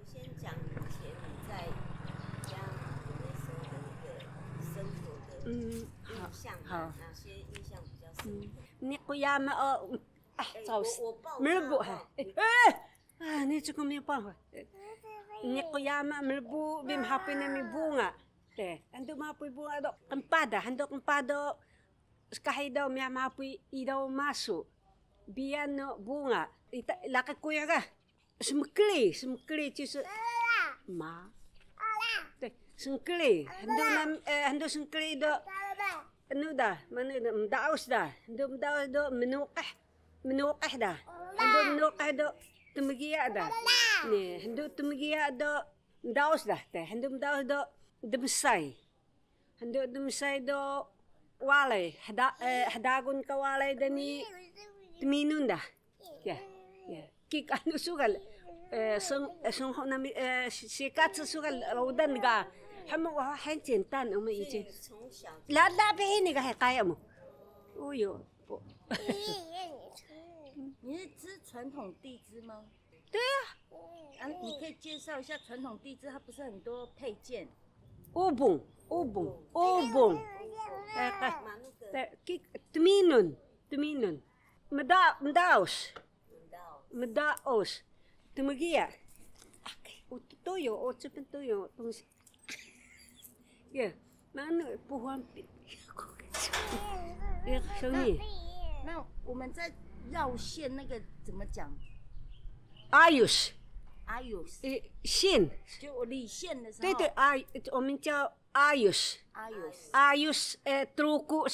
先讲以前你在家那时候的那个生活的印象，哪些印象比较深刻？你不要嘛哦，早我报没不哈，你这个没有办法。你不要嘛没不，别哈不那没bunga，对，很多嘛不bunga do，empada，很多empada，kahit daw may mapoy daw masuk，biar no bunga，laki kuya ka。semkli 就是马，对，semkli，很多semkli do ano dah mana dah mendaus dah mendaus do menukah dah menukah do temagia dah ni temagia do mendaus dah teh mendaus do demsai demsai do walai hadagun ka walai dani teminun dah ya kik anu sugal sung nami sikat sugal laudan ga هم很简单，我们以前لا به那个还kaya mo，哦哟，你是织传统地织吗？对呀，你可以介绍一下传统地织，它不是很多配件？ubung，对，teminun，medaus，temagia，都有，我这边都有东西。Yeah， mana pohon手艺。那我们在绕线那个怎么讲 ？ayus， 线，就理线的时候。对对，我们叫 ayus， truku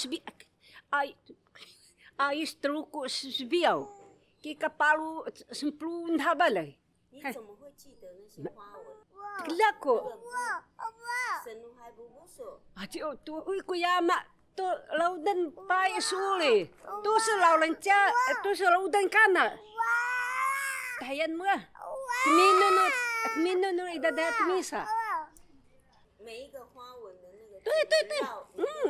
ayus truku sebiau， kita palu 10 habal。你怎么会记得那些花纹？Kelako。神还不说。就都kuya mak都laudan pai suli， 都是老人家，都是laudan kana。Tayan mo啊，minun ida dah misa。每一个花纹的那个。对，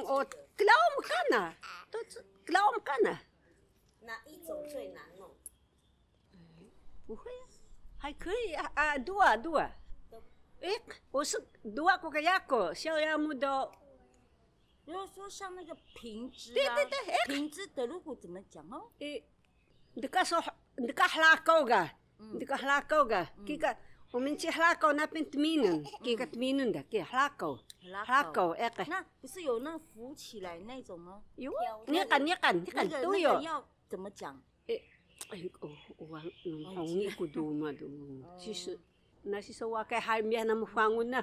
我 kelau kana， 都是 kelau kana。哪一种最难弄？不会啊，还可以啊，dua。我是dua ko kaya ko， 小亚木都。如果说像那个平织对，平织德鲁古怎么讲哦？dekat halakau ga， kita 我们去halakau那边teminun， kita teminun dah， kita halakau， 那不是有那浮起来那种吗？有，你看都有。那个要怎么讲？我红一个多嘛都，其实。那是说我该海边那么访问呢，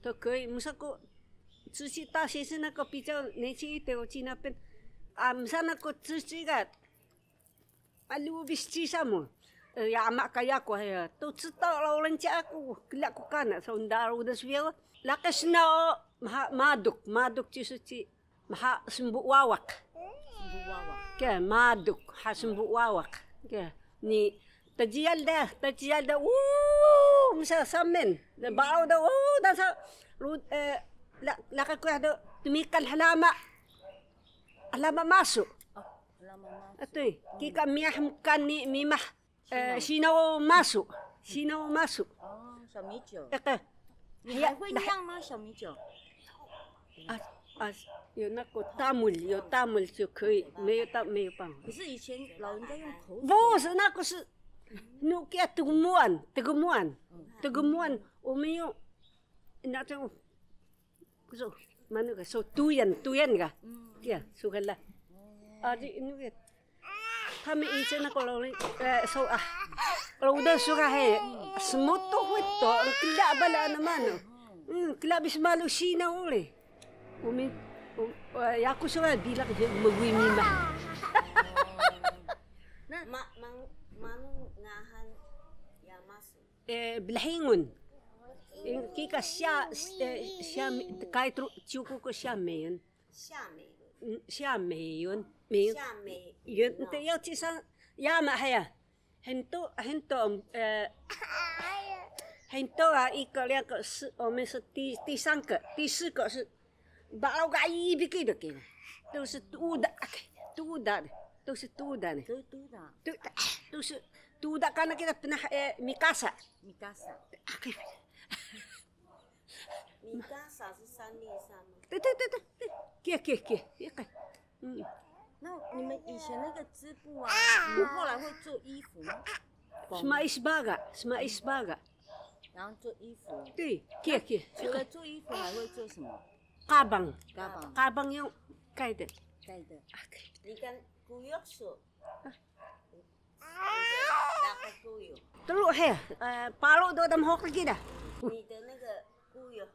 都可以。不是个，自己大学生那个比较年轻一点，我去那边，不是那个自己个，lebih什么，ya mak kaya aku ya， 都知道老人家aku kelak aku kan saudara udah sebelum， lakas na maduk 就是去maha sembuh wawak，ke maduk ha sembuh wawak，ke ni tajiyal dah， misal samin bau dah dah sa laka ko ada tumikal halama masuk atoy kika miyahmkan ni mimah sinaw masuk 小米酒你还会酿吗？小米酒有那个有大木就可以，没有办法。可是以前老人家用口水。不是那个是Nukia tegemuan， 我们用那种，so mana ka so tuyan ka， ya suka lah， 这那个他们以前那个老人so kalau udah suka semut tu itu kelak bala mana， kelak bis malu Cina oleh， 我们aku suka bilang megui mimah。那Manong ngahan ya masuk. Belhingon. Kika siya kahit chuko ko siya mayon. Siya mayon. Ito yung tisang yama haya. Hinto ikaw liang ko omen sa tisang ka. 第四个是包个一笔给的给了，都是都的，都是都的呢。都的。对。都是tuda ka na kita pernah mikasa. Mikasa。米嘎萨是三粒沙吗？对，嗯。那你们以前那个织布啊，你们后来会做衣服吗？什么isbaga，然后做衣服。对，除了做衣服，还会做什么？kabang yung盖的。你跟guyok so。大概guyok。Teruk palu tu tam hok lagi dah。你的那个guyok，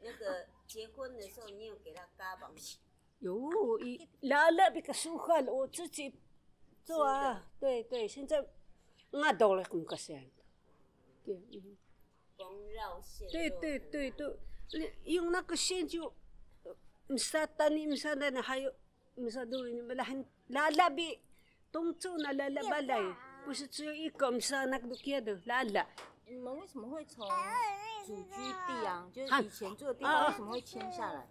那个结婚的时候，你有给他kabang？有，拉比较舒服，我自己做啊。对，现在我到了更加线。光绕线。对，用那个线就，misalnya还有，misalnya你们拉比动作那拉巴来，不是只有一个，misalnya那个kia的拉。你们为什么会从祖居地啊，就是以前住的地方，为什么会迁下来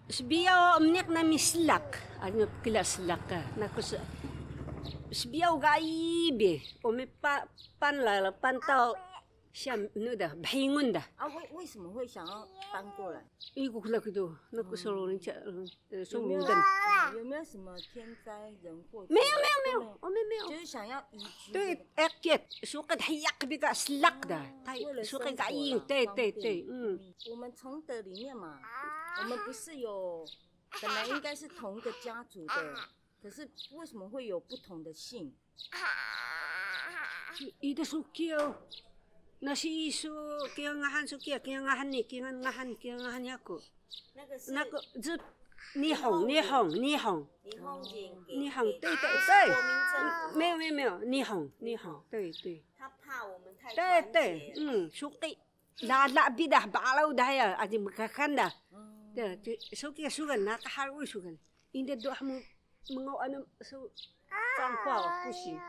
？Sebiau omnek nami selak, ano kila selak ka. Naku sebiau gaibe, ome pan tau siam nu dah bangun dah. 啊，为什么会想要搬过来？Iku kila gitu, naku solo ni solo dan。有没有什么天灾人祸？没有，就是想要移居。对，akit suka hayak bika selak dah. Suka gaing，对，我们崇德里面嘛。我们不是有，本来应该是同一个家族的，可是为什么会有不同的姓？Ida sukiyo, nasi isu kaya ngahan sukiya, kaya ngahan yaku. Naku, zip你哄，对，没有，你哄，对。他怕我们太团结。对，suki la bidah baalaw dah ya, adi makakan dah. Dah, suki sugan nakaharu sugan. Hindi doa mo mga ano so 脏话不行。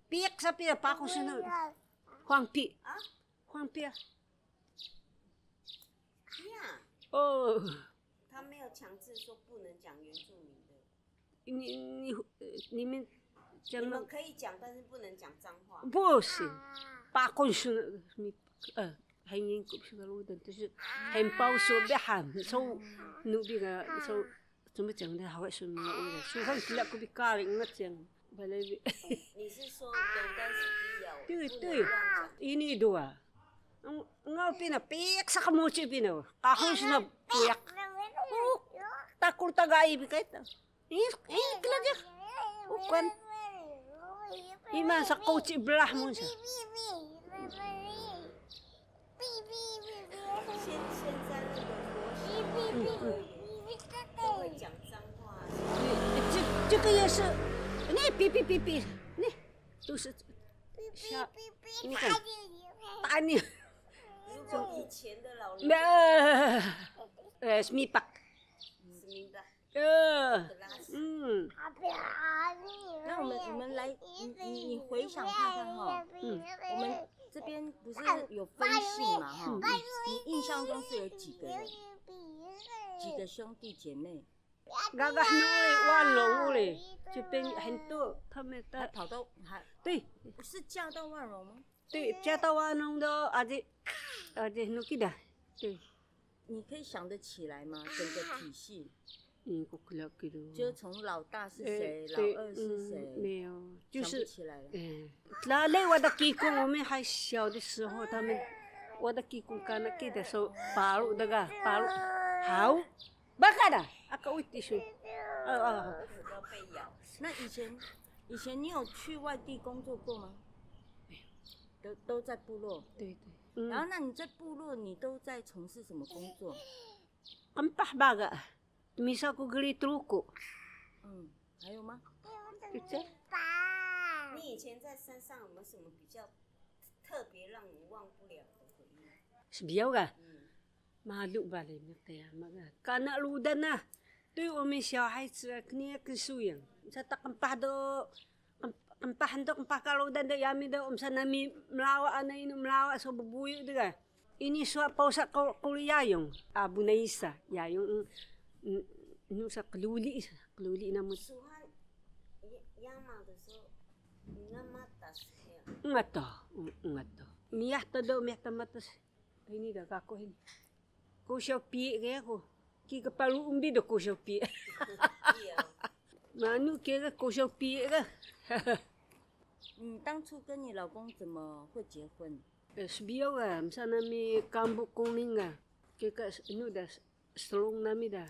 Piyak sa piyak pa ako sunod. Huang pi. Huang pi. 哦。他没有强制说不能讲原住民的。你们讲。你们可以讲，但是不能讲脏话。不行。Pa ako sunod. Hanging ko siguro doon kasi hempaw so beham so nubi nga so tumitang na hawa so mga ulo so han sila ko bikaring ngat yang balabi 你是说有但是必要对 ini dua ngau pina pik sa kamuchi pina kahon sina piyak takul tagai bikaita kila dia ukwan iman sa kochi belah mo siya 现在那个国都会讲脏话。这个也是，那哔，那都是像你看打你。如果以前的老人。semipak。那我们来，你回想看看哈，我们。这边不是有分姓嘛哈？你印象中是有几个人？几个兄弟姐妹？Gagah nuli, Wanlong uli，这边很多，他们还跑到对，是嫁到万荣吗？对，嫁到万荣的adik nuki dah，对。你可以想得起来吗？整个体系？就从老大是谁，老二是谁？没有，就是想不起来了。那来我的弟公，我们还小的时候，他们我的弟公看那给的时候，巴鲁好，baka dah，aku uti su，被咬。那以前你有去外地工作过吗？没有，都在部落。对。然后那你在部落，你都在从事什么工作？Kampah baga。Misa ko geli truko。还有吗？你以前在山上有没有什么比较特别让你忘不了的回忆？Sebiau ka? Malu balik na kaya mga. Kana ludan na. Tuy umi siya hay sa kniya kisuyang. Sa takampah do, kampahan do, kampah kaludan do, yami do, umsa nami mlawa ana ino mlawa so bubuyo do ka. Ini suwa pausa kuliyayong. Abu na isa. Yayong. Nusa keluli na mo. 压马的时候，你那妈打死黑啊？Enggak tahu, enggak tahu. Miyah todo, miyah tamatas. Ini dah kako ini. Kau Shopee ke aku? Ki kepalu umbi dah kau Shopee. iya。Manu kira kau Shopee ke? 你当初跟你老公怎么会结婚？ Sebiau ah, misalnya mi kambuk kuning ah. Kira ini dah selong nami dah.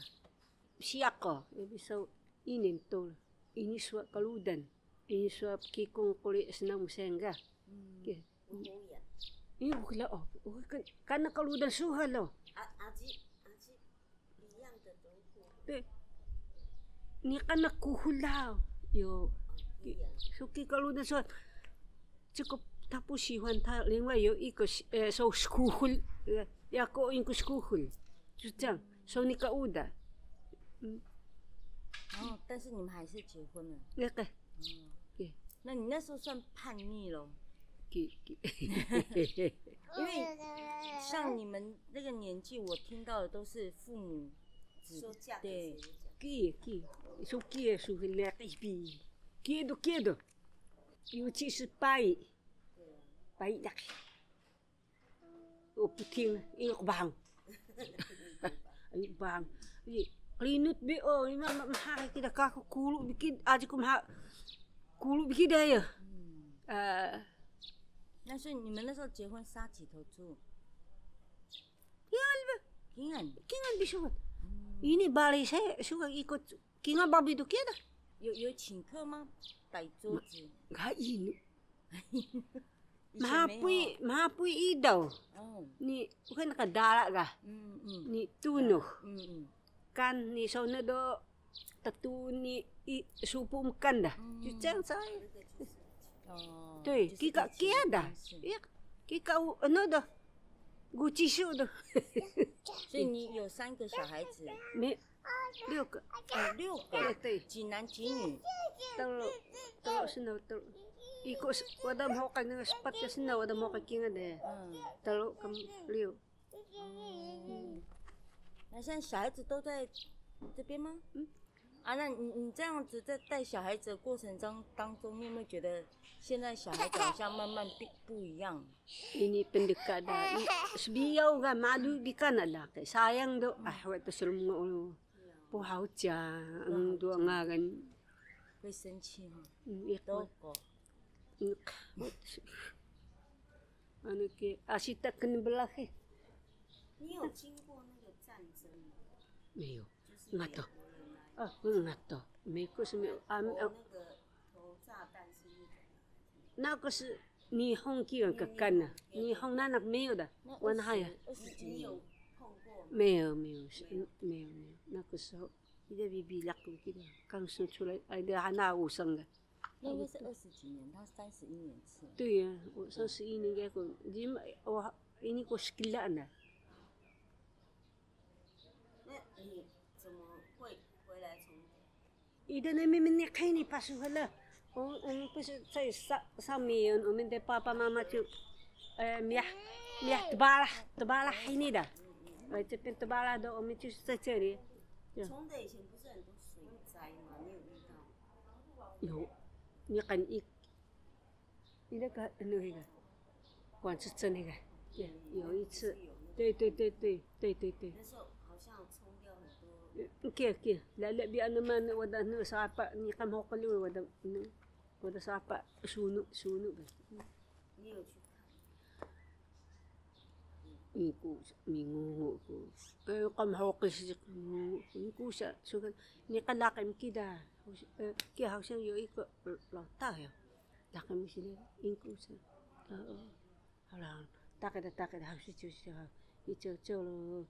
Siak ko, bisa ini tol. Ini suap kaludan. Ini suap kikong kulit senang musengga. Ini bukan oh, karena kaludan suha lo. 阿基一样的都过。对，你karena kuhulao有。So kaludan suha. 这个他不喜欢他，另外有一个说skuhul，要过一个skuhul，就这样。说你个乌的，哦，但是你们还是结婚了。那个，那你那时候算叛逆咯。因为像你们那个年纪，我听到的都是父母说嫁对，说给说给那个比，给的，尤其是白的，我不听，一个棒，一个棒，Linut be oh ni mahal kita kakak kulu bikin aja ku mahal kulu bikin dah ya. 那所以你们那时候结婚杀几头猪？ Kingan bisa. Ini balik saya suka ikut kingan babi tu kita. 有请客吗？摆桌子？ Enggak ini. Mahapui idaw. Ni bukan nakadala ka. Ni tunuh. Kan ni sauna do tatu ni supu makan dah. Cucang saya. 对，kika ada，kika ano dah，估计是的。所以你有3个小孩子？没，6个。6个。对。几男几女？Talo sinaw talo. Iko wada mo ka nga spot ka sinaw wada mo ka kinga de. Talo kam liu. 那现在小孩子都在这边吗？那你这样子在带小孩子的过程当中，你有没有觉得现在小孩子好像慢慢不一样？Ini pendekada. Sebiyaw ga madu di Canada. Sayang do. Wala sila mga ulo. Puhaw siya. Ang doa nga gan. 会生气哈。都狗。Ano ke? Asita kan belah ke? 你有经过那个战争吗？没有。Nga to. Nga to. May ko sa may那个投炸弹是日本的。那个是日本机个干呐，日本那没有的，我那呀。20几年。没有，那个时候，一个 BB 两个记得刚生出来，还那无生的。那应该是20几年，他31年次。对呀，我31年那个，我ini ko skill na。那你怎么会回来从？ Ida na may kay ni pasuhan la. Ang pasa sa miyon, uminte papa mama tu miyah tebala ini dah. Cepet tebala do uminte sa ceri. 冲的以前不是很多水灾吗？你有遇到？有，你看你那个那个，管是真那个，有一次，对。那时候好像冲掉很多。Kaya, lala biyan naman wala na sapa ni kamo ko lu wala sapa suno ba. 你有去看？ Mingungo ko. Kamo ko ko sa sugan ni kalakim kida. Kaya 好像有一个老大呀，大概没事inko sa. 好了，大概好像就是一就了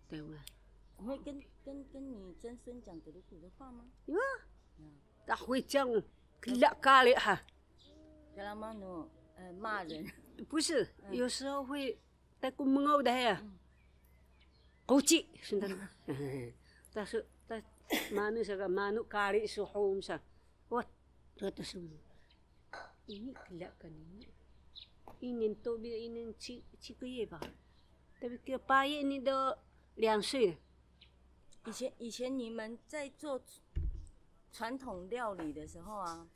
对吧？ 你会跟你曾孙讲德鲁古的话吗？有啊，他会讲2 kali哈。跟他妈呢，骂人。不是，有时候会在公猫的呀，估计是的。但是manu sa manu kali sa home sa, what? Rata semua. Ini kelak kan ini. Ini tu bila ini cik ye ba. Tapi kepaya ini do 2岁。 以前你们在做传统料理的时候啊，